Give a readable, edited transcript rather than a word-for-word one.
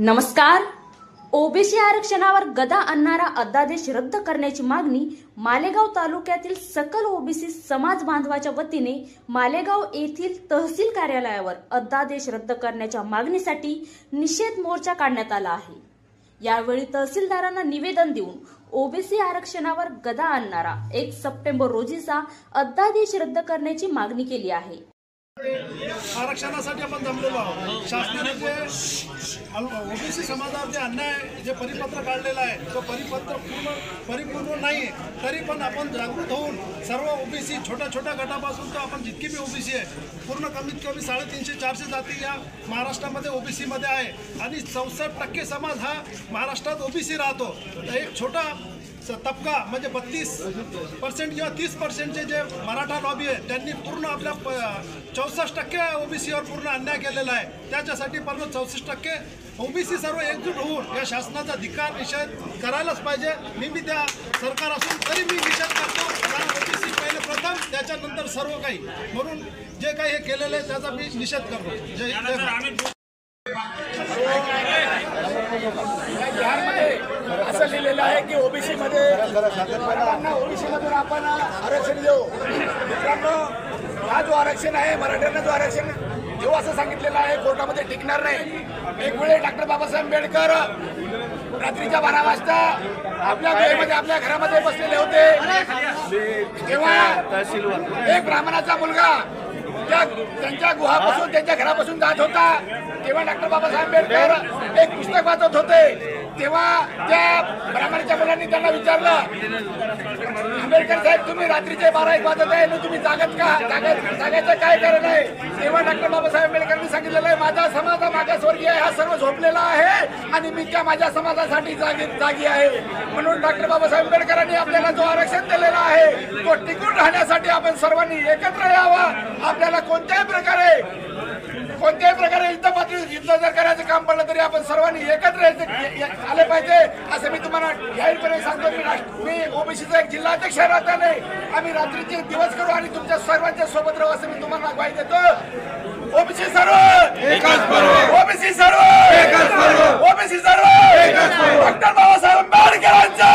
नमस्कार. ओबीसी आरक्षणावर गदा आणणारा अध्यादेश रद्द करण्याची मागणी मालेगाव तालुक्यातील सकल ओबीसी समाज बांधवाच्या वतीने मालेगाव येथील तहसील कार्यालयावर अध्यादेश रद्द करण्याच्या मागणीसाठी निषेध मोर्चा काढण्यात आला आहे. यावेळी तहसीलदारांना निवेदन देऊन ओबीसी आरक्षणावर गदा आणणारा 1 सप्टेंबर रोजीचा अध्यादेश रद्द करण्याची मागणी केली आहे. आरक्षणासाठी आपण जमलेलो आहोत. शासनाने जे ओबीसी समाजावर जे अन्याय जे परिपत्र काढलेलं आहे तो परिपत्र परिपूर्ण नाही, तरी पण आपण जागृत होऊन सर्व ओबीसी छोट्या छोट्या गटापासून तर आपण जितकी बी ओबीसी आहे पूर्ण कमीत कमी 350-400 जाती या महाराष्ट्रामध्ये ओबीसी मध्ये आहे आणि 64% समाज हा महाराष्ट्रात ओबीसी राहतो. एक छोटा तबका म्हणजे 32% किंवा 30% जे मराठा लॉबी आहे त्यांनी पूर्ण आपल्या 64% ओबीसीवर पूर्ण अन्याय केलेला आहे. त्याच्यासाठी पूर्ण 64% ओबीसी सर्व एकजूट होऊन या शासनाचा धिक्कार निषेध करायलाच पाहिजे. मी त्या सरकार असून तरी मी निषेध करतो. कारण ओबीसी पहिले प्रथम त्याच्यानंतर सर्व काही म्हणून जे काही हे केलेलं आहे त्याचा मी निषेध करतो. असं लिहिलेलं आहे की ओबीसी मध्ये आपण आरक्षण देऊ. मित्रांनो, हा जो आरक्षण आहे मराठ्यांना जो आरक्षण देऊ असं सांगितलेलं आहे कोर्टामध्ये टिकणार नाही. एक वेळे डॉक्टर बाबासाहेब आंबेडकर रात्रीच्या 12 वाजता आपल्या वेळेमध्ये आपल्या घरामध्ये बसलेले होते तेव्हा एक ब्राह्मणाचा मुलगा त्यांच्या गुहापासून त्यांच्या घरापासून जात होता. तेव्हा डॉक्टर बाबासाहेब आंबेडकर एक पुस्तक वाचत होते. तेव्हा त्या ब्राह्मणाच्या मुलांनी त्यांना विचारलं, आंबेडकर साहेब तुम्ही रात्रीचे 12-1 वाजत आहे, तुम्ही जागत का? जागायचं काय कारण आहे? तेव्हा डॉक्टर बाबासाहेब आंबेडकरांनी सांगितलेलं आहे माझा समाज मागासवर्गीय हा सर्व झोपलेला आहे आणि मी त्या माझ्या समाजासाठी जागी आहे. म्हणून डॉक्टर बाबासाहेब आंबेडकरांनी आपल्याला जो आरक्षण दिलेला आहे तो टिकून राहण्यासाठी आपण सर्वांनी एकत्र यावं. आपल्याला कोणत्याही प्रकारे युद्ध जर करायचं काम पडलं तरी आपण सर्वांनी एकत्र आले पाहिजे असं मी तुम्हाला जाहीरपणे सांगतो. मी ओबीसीचा एक जिल्हाध्यक्ष राहताना आम्ही रात्रीचे दिवस करू आणि तुमच्या सर्वांच्या सोबत राहू असं मी तुम्हाला ग्वाही देतो. ओबीसी सर्व ओबीसी सर्व ओबीसी सर्व डॉक्टर बाबासाहेब आंबेडकरांचा